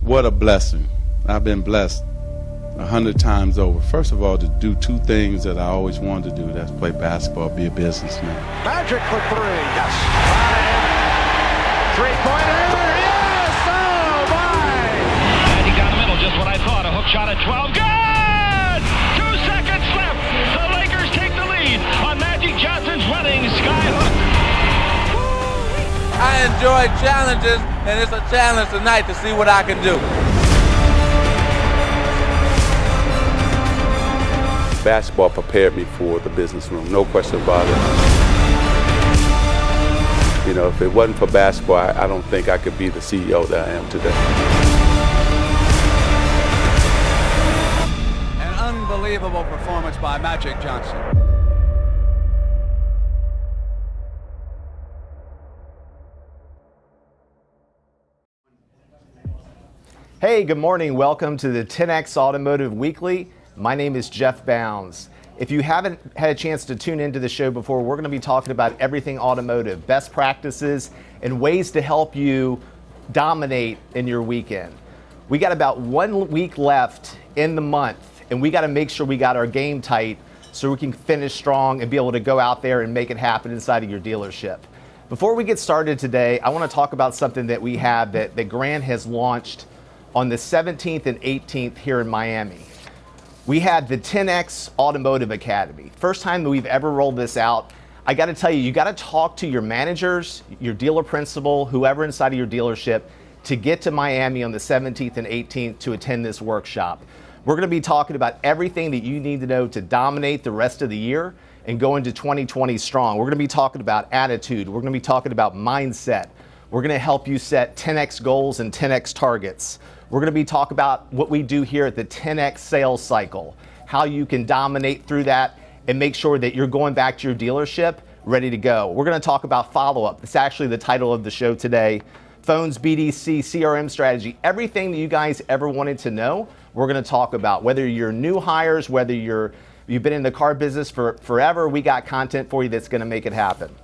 What a blessing. I've been blessed 100 times over. First of all, to do two things that I always wanted to do. That's play basketball, be a businessman. Magic for three. Yes. Three-pointer. Yes. Oh, my. Magic down the middle. Just what I thought. A hook shot at 12. Good! 2 seconds left. The Lakers take the lead on Magic Johnson's running skyhook. I enjoy challenges, and it's a challenge tonight to see what I can do. Basketball prepared me for the business room, no question about it. You know, if it wasn't for basketball, I don't think I could be the CEO that I am today. An unbelievable performance by Magic Johnson. Hey, good morning. Welcome to the 10X Automotive Weekly. My name is Jeff Bounds. If you haven't had a chance to tune into the show before, we're going to be talking about everything automotive, best practices, and ways to help you dominate in your weekend. We got about 1 week left in the month, and we got to make sure we got our game tight so we can finish strong and be able to go out there and make it happen inside of your dealership. Before we get started today, I want to talk about something that we have that Grant has launched on the 17th and 18th here in Miami. We had the 10X Automotive Academy. First time that we've ever rolled this out. I got to tell you, you got to talk to your managers, your dealer principal, whoever inside of your dealership to get to Miami on the 17th and 18th to attend this workshop. We're going to be talking about everything that you need to know to dominate the rest of the year and go into 2020 strong. We're going to be talking about attitude. We're going to be talking about mindset. We're going to help you set 10X goals and 10X targets. We're going to be talking about what we do here at the 10X sales cycle, how you can dominate through that and make sure that you're going back to your dealership ready to go. We're going to talk about follow-up. It's actually the title of the show today. Phones, BDC, CRM strategy, everything that you guys ever wanted to know, we're going to talk about. Whether you're new hires, whether you've been in the car business for forever, we got content for you that's going to make it happen.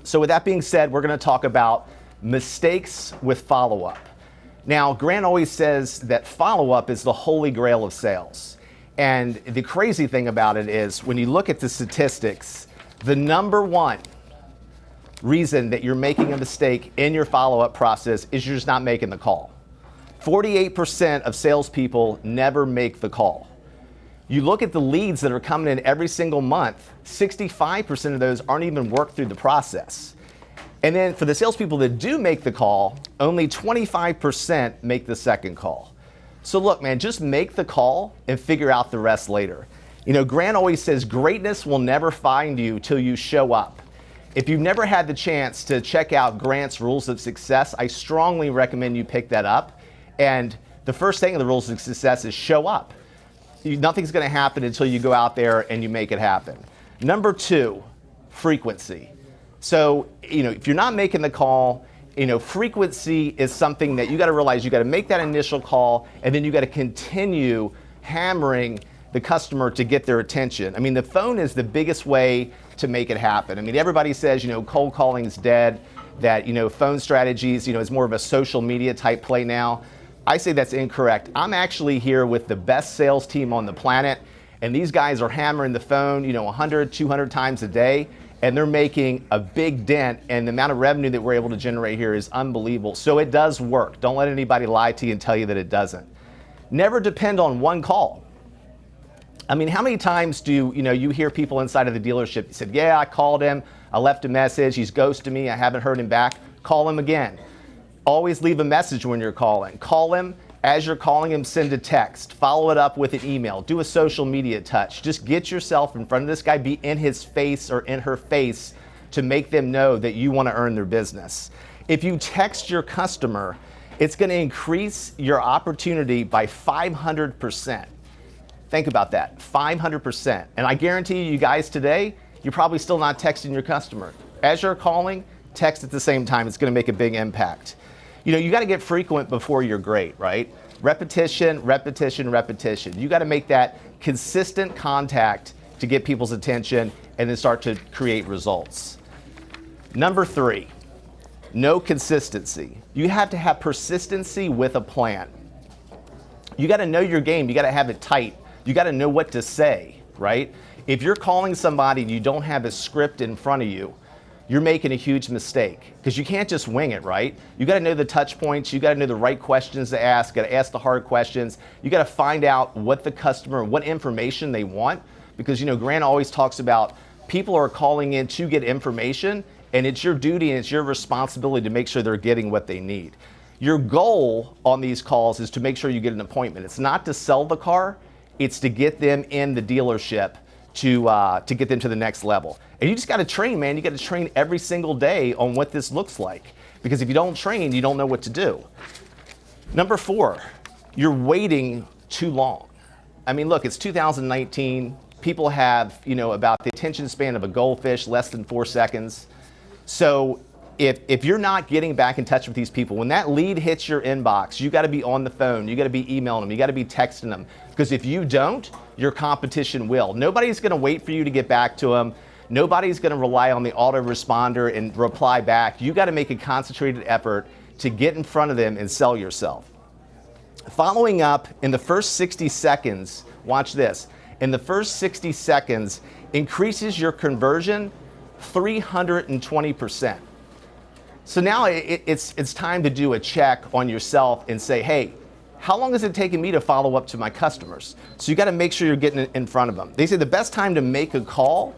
So with that being said, we're going to talk about mistakes with follow-up. Now, Grant always says that follow-up is the holy grail of sales. And the crazy thing about it is when you look at the statistics, the number one reason that you're making a mistake in your follow-up process is you're just not making the call. 48% of salespeople never make the call. You look at the leads that are coming in every single month, 65% of those aren't even worked through the process. And then for the salespeople that do make the call, only 25% make the second call. So look, man, just make the call and figure out the rest later. You know, Grant always says greatness will never find you till you show up. If you've never had the chance to check out Grant's Rules of Success, I strongly recommend you pick that up. And the first thing in the Rules of Success is show up. Nothing's going to happen until you go out there and you make it happen. Number two, frequency. So, you know, if you're not making the call, you know, frequency is something that you got to realize you got to make that initial call and then you got to continue hammering the customer to get their attention. I mean, the phone is the biggest way to make it happen. I mean, everybody says, you know, cold calling is dead, that, you know, phone strategies, you know, is more of a social media type play now. I say that's incorrect. I'm actually here with the best sales team on the planet, and these guys are hammering the phone, you know, 100, 200 times a day. And they're making a big dent, and the amount of revenue that we're able to generate here is unbelievable. So it does work. Don't let anybody lie to you and tell you that it doesn't. Never depend on one call. I mean, how many times do you hear people inside of the dealership that said, yeah, I called him, I left a message, he's ghosted me, I haven't heard him back. Call him again. Always leave a message when you're calling. Call him. As you're calling him, send a text, follow it up with an email, do a social media touch. Just get yourself in front of this guy, be in his face or in her face to make them know that you want to earn their business. If you text your customer, it's going to increase your opportunity by 500%. Think about that, 500%. And I guarantee you guys today, you're probably still not texting your customer. As you're calling, text at the same time. It's going to make a big impact. You know, you got to get frequent before you're great, right? Repetition, repetition, repetition. You got to make that consistent contact to get people's attention and then start to create results. Number three, no consistency. You have to have persistency with a plan. You got to know your game. You got to have it tight. You got to know what to say, right? If you're calling somebody and you don't have a script in front of you, you're making a huge mistake because you can't just wing it, right? You got to know the touch points. You got to know the right questions to ask. Got to ask the hard questions. You got to find out what the customer, what information they want, because Grant always talks about people are calling in to get information, and it's your duty and it's your responsibility to make sure they're getting what they need. Your goal on these calls is to make sure you get an appointment. It's not to sell the car, it's to get them in the dealership to get them to the next level. And you just got to train, man. You got to train every single day on what this looks like. Because if you don't train, you don't know what to do. Number 4, you're waiting too long. I mean, look, it's 2019. People have, about the attention span of a goldfish, less than 4 seconds. So if you're not getting back in touch with these people, when that lead hits your inbox, you got to be on the phone, you got to be emailing them, you got to be texting them. Because if you don't, your competition will. Nobody's going to wait for you to get back to them. Nobody's going to rely on the autoresponder and reply back. You got to make a concentrated effort to get in front of them and sell yourself. Following up in the first 60 seconds, watch this. In the first 60 seconds, increases your conversion 320%. So now it's time to do a check on yourself and say, hey, how long has it taken me to follow up to my customers? So you got to make sure you're getting in front of them. They say the best time to make a call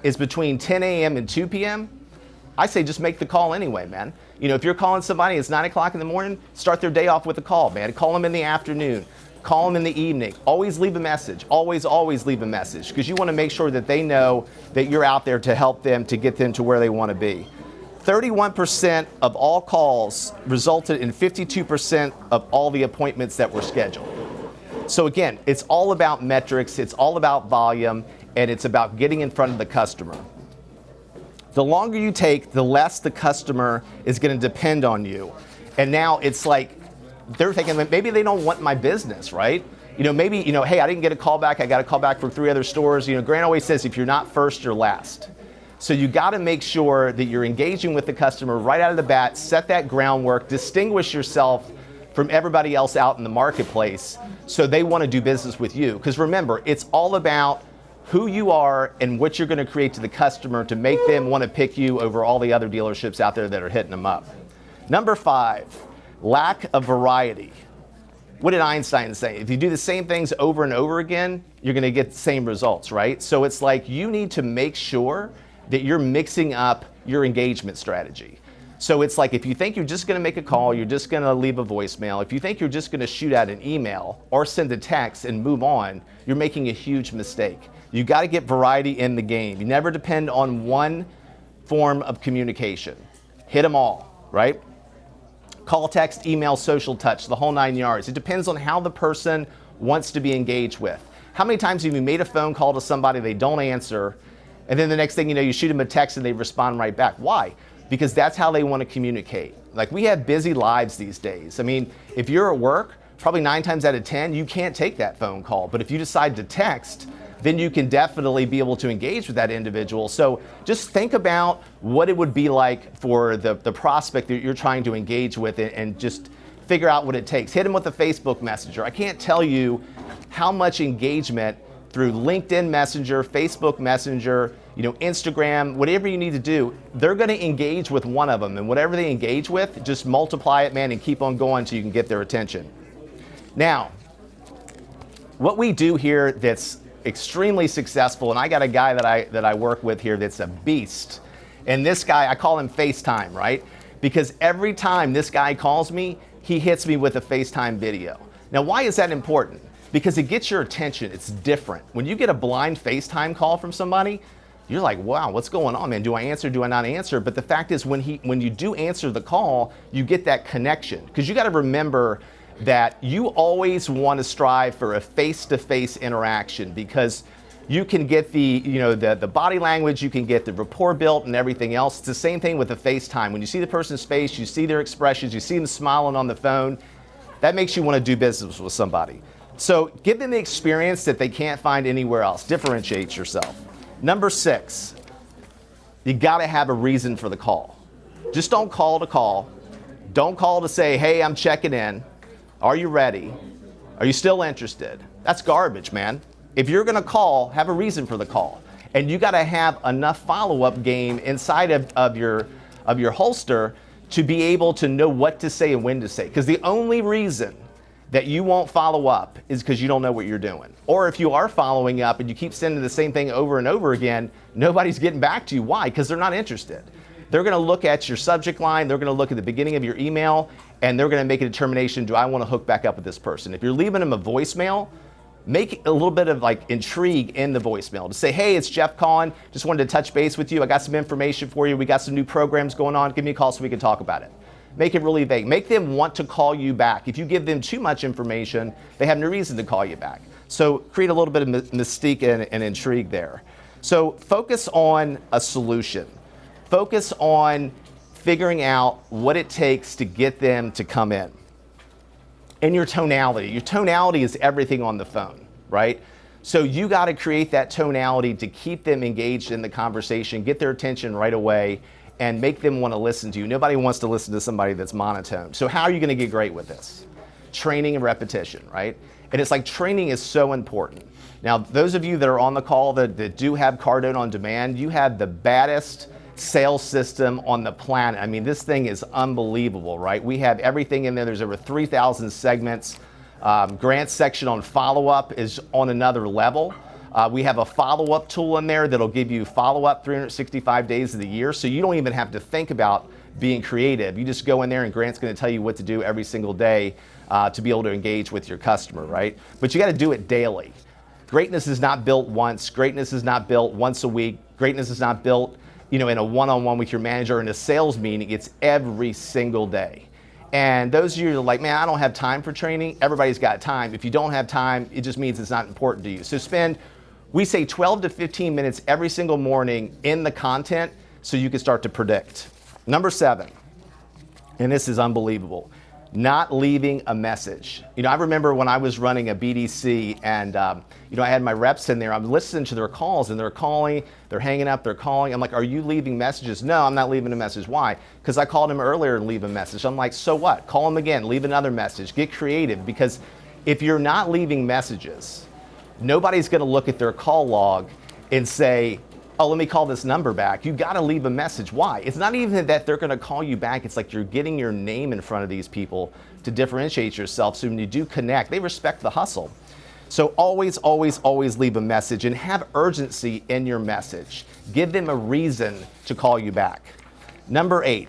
is between 10 a.m. and 2 p.m. I say just make the call anyway, man. If you're calling somebody, it's 9 o'clock in the morning, start their day off with a call, man. Call them in the afternoon. Call them in the evening. Always leave a message. Always leave a message, because you want to make sure that they know that you're out there to help them to get them to where they want to be. 31% of all calls resulted in 52% of all the appointments that were scheduled. So again, it's all about metrics, it's all about volume, and it's about getting in front of the customer. The longer you take, the less the customer is going to depend on you. And now it's like they're thinking that maybe they don't want my business, right? Maybe, hey, I didn't get a call back. I got a call back from 3 other stores. Grant always says, if you're not first, you're last. So you got to make sure that you're engaging with the customer right out of the bat, set that groundwork, distinguish yourself from everybody else out in the marketplace so they want to do business with you. Because remember, it's all about who you are and what you're going to create to the customer to make them want to pick you over all the other dealerships out there that are hitting them up. Number 5, lack of variety. What did Einstein say? If you do the same things over and over again, you're going to get the same results, right? So it's like you need to make sure that you're mixing up your engagement strategy. So it's like if you think you're just going to make a call, you're just going to leave a voicemail, if you think you're just going to shoot out an email or send a text and move on, you're making a huge mistake. You got to get variety in the game. You never depend on one form of communication. Hit them all, right? Call, text, email, social touch, the whole 9 yards. It depends on how the person wants to be engaged with. How many times have you made a phone call to somebody, they don't answer, and then the next thing you know, you shoot them a text and they respond right back? Why? Because that's how they want to communicate. Like, we have busy lives these days. I mean, if you're at work, probably 9 times out of 10, you can't take that phone call. But if you decide to text, then you can definitely be able to engage with that individual. So just think about what it would be like for the prospect that you're trying to engage with, and just figure out what it takes. Hit them with a Facebook Messenger. I can't tell you how much engagement through LinkedIn Messenger, Facebook Messenger, Instagram, whatever you need to do, they're going to engage with one of them. And whatever they engage with, just multiply it, man, and keep on going until you can get their attention. Now, what we do here that's extremely successful, and I got a guy that I work with here that's a beast. And this guy, I call him FaceTime, right? Because every time this guy calls me, he hits me with a FaceTime video. Now, why is that important? Because it gets your attention. It's different. When you get a blind FaceTime call from somebody, you're like, wow, what's going on, man? Do I answer? Do I not answer? But the fact is, when you do answer the call, you get that connection. Because you got to remember that you always want to strive for a face-to-face interaction, because you can get the body language, you can get the rapport built and everything else. It's the same thing with the FaceTime. When you see the person's face, you see their expressions, you see them smiling on the phone, that makes you want to do business with somebody. So give them the experience that they can't find anywhere else. Differentiate yourself. Number 6, you got to have a reason for the call. Just don't call to call. Don't call to say, hey, I'm checking in. Are you ready? Are you still interested? That's garbage, man. If you're gonna call, have a reason for the call. And you gotta have enough follow-up game inside of your holster to be able to know what to say and when to say. Because the only reason that you won't follow up is because you don't know what you're doing. Or if you are following up and you keep sending the same thing over and over again, nobody's getting back to you. Why? Because they're not interested. They're gonna look at your subject line, they're gonna look at the beginning of your email, and they're gonna make a determination, do I wanna hook back up with this person? If you're leaving them a voicemail, make a little bit of like intrigue in the voicemail to say, hey, it's Jeff calling, just wanted to touch base with you. I got some information for you. We got some new programs going on. Give me a call so we can talk about it. Make it really vague. Make them want to call you back. If you give them too much information, they have no reason to call you back. So create a little bit of mystique and intrigue there. So focus on a solution. Focus on figuring out what it takes to get them to come in. And your tonality. Your tonality is everything on the phone, right? So you got to create that tonality to keep them engaged in the conversation, get their attention right away, and make them want to listen to you. Nobody wants to listen to somebody that's monotone. So how are you going to get great with this? Training and repetition, right? And it's like training is so important. Now, those of you that are on the call that do have Cardone on Demand, you have the baddest sales system on the planet. I mean, this thing is unbelievable, right? We have everything in there. There's over 3,000 segments. Grant section on follow-up is on another level. We have a follow-up tool in there that'll give you follow-up 365 days of the year, so you don't even have to think about being creative. You just go in there and Grant's gonna tell you what to do every single day to be able to engage with your customer, right? But you gotta do it daily. Greatness is not built once. Greatness is not built once a week. Greatness is not built, in a one-on-one with your manager in a sales meeting. It's every single day. And those of you that are like, man, I don't have time for training, everybody's got time. If you don't have time, it just means it's not important to you. So we say 12 to 15 minutes every single morning in the content so you can start to predict. Number 7, and this is unbelievable, not leaving a message. I remember when I was running a BDC and I had my reps in there, I'm listening to their calls and they're calling, they're hanging up, they're calling. I'm like, are you leaving messages? No, I'm not leaving a message. Why? Because I called him earlier and leave a message. I'm like, so what? Call him again, leave another message, get creative, because if you're not leaving messages, nobody's gonna look at their call log and say, oh, let me call this number back. You gotta leave a message. Why? It's not even that they're gonna call you back. It's like you're getting your name in front of these people to differentiate yourself. So when you do connect, they respect the hustle. So always, always, always leave a message and have urgency in your message. Give them a reason to call you back. Number 8,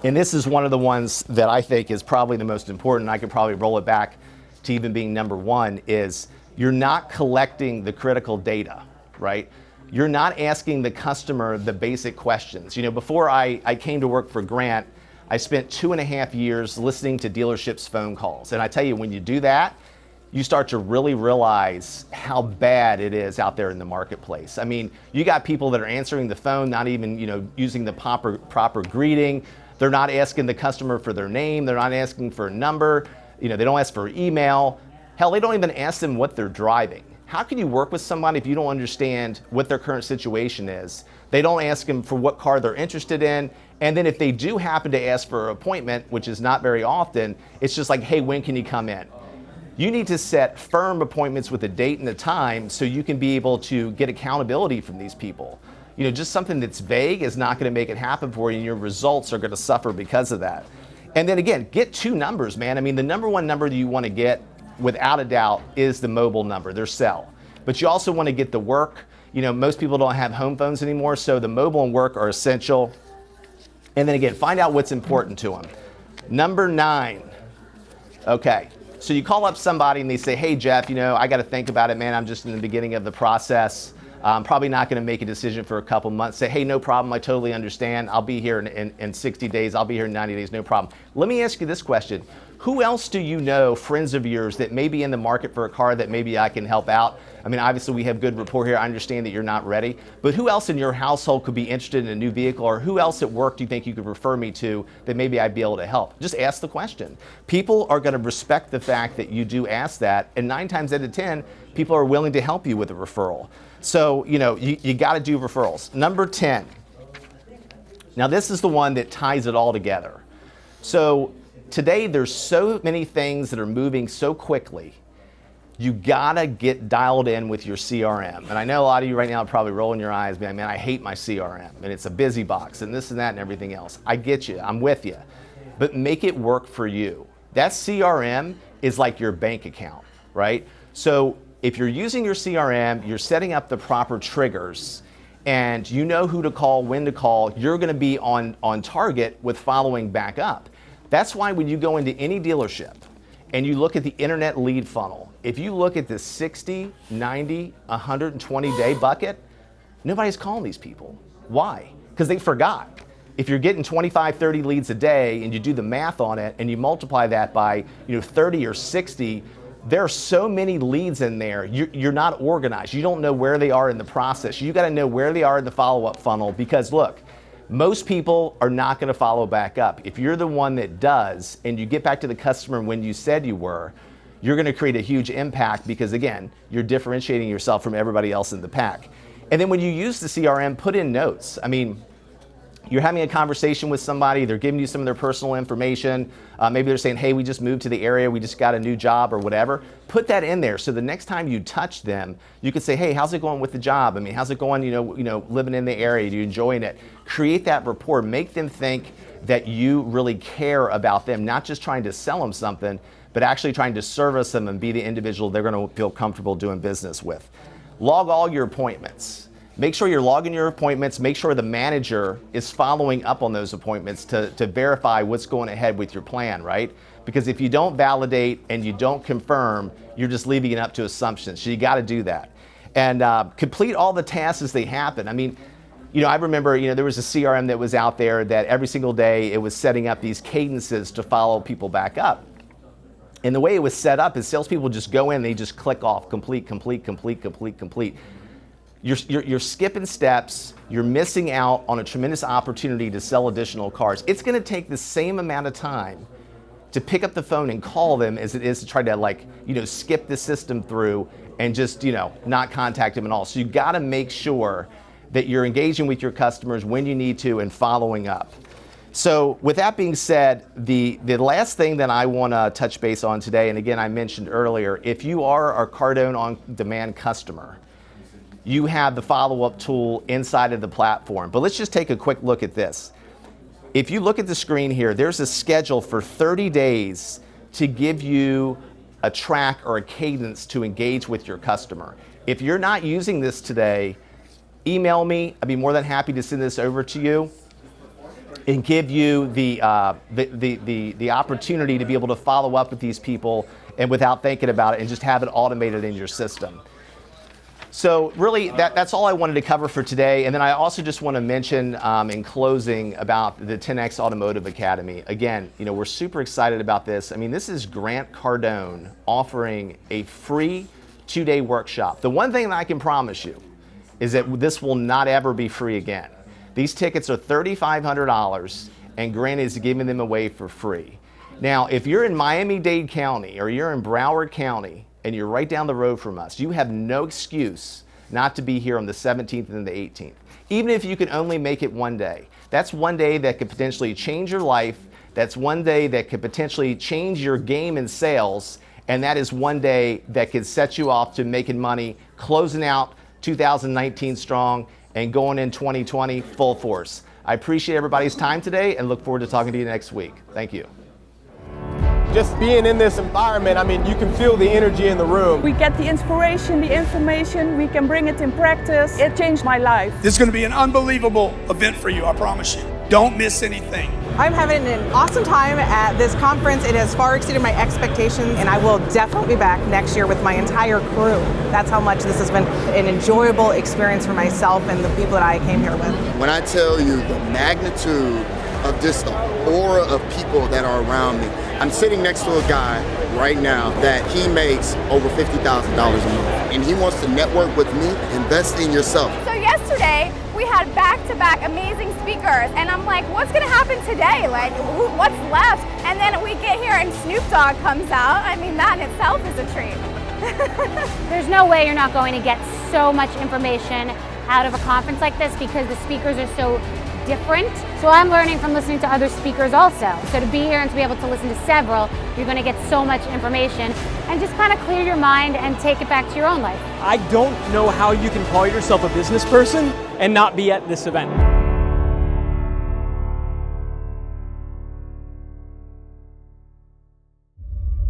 and this is one of the ones that I think is probably the most important. I could probably roll it back to even being number 1, is you're not collecting the critical data, right? You're not asking the customer the basic questions. Before I came to work for Grant, I spent 2.5 years listening to dealerships' phone calls. And I tell you, when you do that, you start to really realize how bad it is out there in the marketplace. I mean, you got people that are answering the phone, not even, using the proper greeting. They're not asking the customer for their name. They're not asking for a number. They don't ask for email. Hell, they don't even ask them what they're driving. How can you work with somebody if you don't understand what their current situation is? They don't ask them for what car they're interested in. And then if they do happen to ask for an appointment, which is not very often, it's just like, hey, when can you come in? You need to set firm appointments with a date and a time so you can be able to get accountability from these people. Just something that's vague is not going to make it happen for you, and your results are going to suffer because of that. And then again, get 2 numbers, man. I mean, the number 1 number that you want to get, without a doubt, is the mobile number, their cell. But you also want to get the work. Most people don't have home phones anymore, so the mobile and work are essential. And then again, find out what's important to them. Number 9, okay. So you call up somebody and they say, hey, Jeff, I got to think about it, man. I'm just in the beginning of the process. I'm probably not going to make a decision for a couple months. Say, hey, no problem. I totally understand. I'll be here in 60 days. I'll be here in 90 days. No problem. Let me ask you this question. Who else do you know, friends of yours, that may be in the market for a car that maybe I can help out? I mean, obviously we have good rapport here. I understand that you're not ready, but who else in your household could be interested in a new vehicle, or who else at work do you think you could refer me to that maybe I'd be able to help? Just ask the question. People are going to respect the fact that you do ask that, and 9 times out of 10, people are willing to help you with a referral. So, you got to do referrals. Number 10. Now, this is the one that ties it all together. So today there's so many things that are moving so quickly. You gotta get dialed in with your CRM. And I know a lot of you right now are probably rolling your eyes, being like, man, I hate my CRM, and it's a busy box, and this and that and everything else. I get you, I'm with you. But make it work for you. That CRM is like your bank account, right? So if you're using your CRM, you're setting up the proper triggers, and you know who to call, when to call, you're gonna be on target with following back up. That's why when you go into any dealership and you look at the internet lead funnel, if you look at the 60, 90, 120 day bucket, nobody's calling these people. Why? Because they forgot. If you're getting 25, 30 leads a day and you do the math on it and you multiply that by 30 or 60, there are so many leads in there. You're not organized. You don't know where they are in the process. You got to know where they are in the follow-up funnel, because look, most people are not going to follow back up. If you're the one that does and you get back to the customer when you said you were, you're going to create a huge impact, because again, you're differentiating yourself from everybody else in the pack. And then when you use the CRM, put in notes. I mean, you're having a conversation with somebody, they're giving you some of their personal information. Maybe they're saying, hey, we just moved to the area, we just got a new job or whatever. Put that in there so the next time you touch them, you can say, hey, how's it going with the job? I mean, how's it going, living in the area? Are you enjoying it? Create that rapport. Make them think that you really care about them, not just trying to sell them something, but actually trying to service them and be the individual they're going to feel comfortable doing business with. Log all your appointments. Make sure you're logging your appointments. Make sure the manager is following up on those appointments to verify what's going ahead with your plan, right? Because if you don't validate and you don't confirm, you're just leaving it up to assumptions. So you got to do that. And complete all the tasks as they happen. I mean, I remember, there was a CRM that was out there that every single day it was setting up these cadences to follow people back up. And the way it was set up is salespeople just go in, they just click off, complete, complete, complete, complete, complete. You're skipping steps, you're missing out on a tremendous opportunity to sell additional cars. It's gonna take the same amount of time to pick up the phone and call them as it is to try to skip the system through and just, not contact them at all. So you gotta make sure that you're engaging with your customers when you need to and following up. So with that being said, the last thing that I wanna touch base on today, and again, I mentioned earlier, if you are our Cardone On Demand customer, you have the follow-up tool inside of the platform. But let's just take a quick look at this. If you look at the screen here, there's a schedule for 30 days to give you a track or a cadence to engage with your customer. If you're not using this today, email me. I'd be more than happy to send this over to you and give you the opportunity to be able to follow up with these people and without thinking about it, and just have it automated in your system. So really, that's all I wanted to cover for today. And then I also just want to mention in closing about the 10X Automotive Academy. Again, we're super excited about this. I mean, this is Grant Cardone offering a free 2-day workshop. The one thing that I can promise you is that this will not ever be free again. These tickets are $3,500, and Grant is giving them away for free. Now, if you're in Miami-Dade County or you're in Broward County, and you're right down the road from us, you have no excuse not to be here on the 17th and the 18th. Even if you can only make it one day. That's one day that could potentially change your life. That's one day that could potentially change your game in sales. And that is one day that could set you off to making money, closing out 2019 strong, and going in 2020 full force. I appreciate everybody's time today and look forward to talking to you next week. Thank you. Just being in this environment, I mean, you can feel the energy in the room. We get the inspiration, the information, we can bring it in practice. It changed my life. This is going to be an unbelievable event for you, I promise you. Don't miss anything. I'm having an awesome time at this conference. It has far exceeded my expectations, and I will definitely be back next year with my entire crew. That's how much this has been an enjoyable experience for myself and the people that I came here with. When I tell you the magnitude of just the aura of people that are around me, I'm sitting next to a guy right now that he makes over $50,000 a month, and he wants to network with me. Invest in yourself. So yesterday we had back-to-back amazing speakers, and I'm like, what's gonna happen today? Like, what's left? And then we get here and Snoop Dogg comes out. I mean, that in itself is a treat. There's no way you're not going to get so much information out of a conference like this, because the speakers are so different. So I'm learning from listening to other speakers also. So to be here and to be able to listen to several, you're going to get so much information and just kind of clear your mind and take it back to your own life. I don't know how you can call yourself a business person and not be at this event.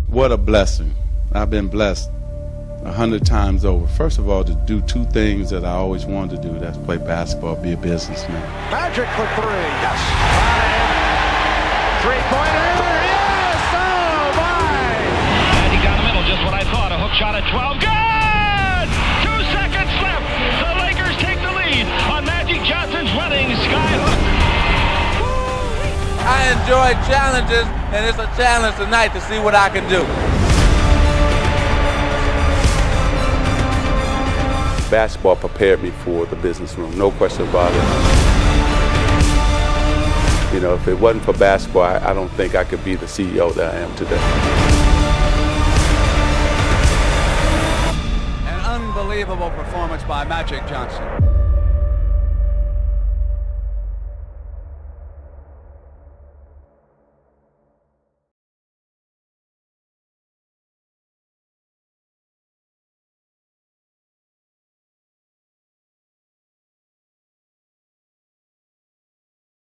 What a blessing. I've been blessed 100 times over. First of all, to do two things that I always wanted to do. That's play basketball, be a businessman. Magic for three. Yes. Three-pointer. Yes. Oh, my. Magic down the middle, just what I thought. A hook shot at 12. Good! 2 seconds left. The Lakers take the lead on Magic Johnson's running sky hook. I enjoy challenges, and it's a challenge tonight to see what I can do. Basketball prepared me for the business room, no question about it. You know, if it wasn't for basketball, I don't think I could be the CEO that I am today. An unbelievable performance by Magic Johnson.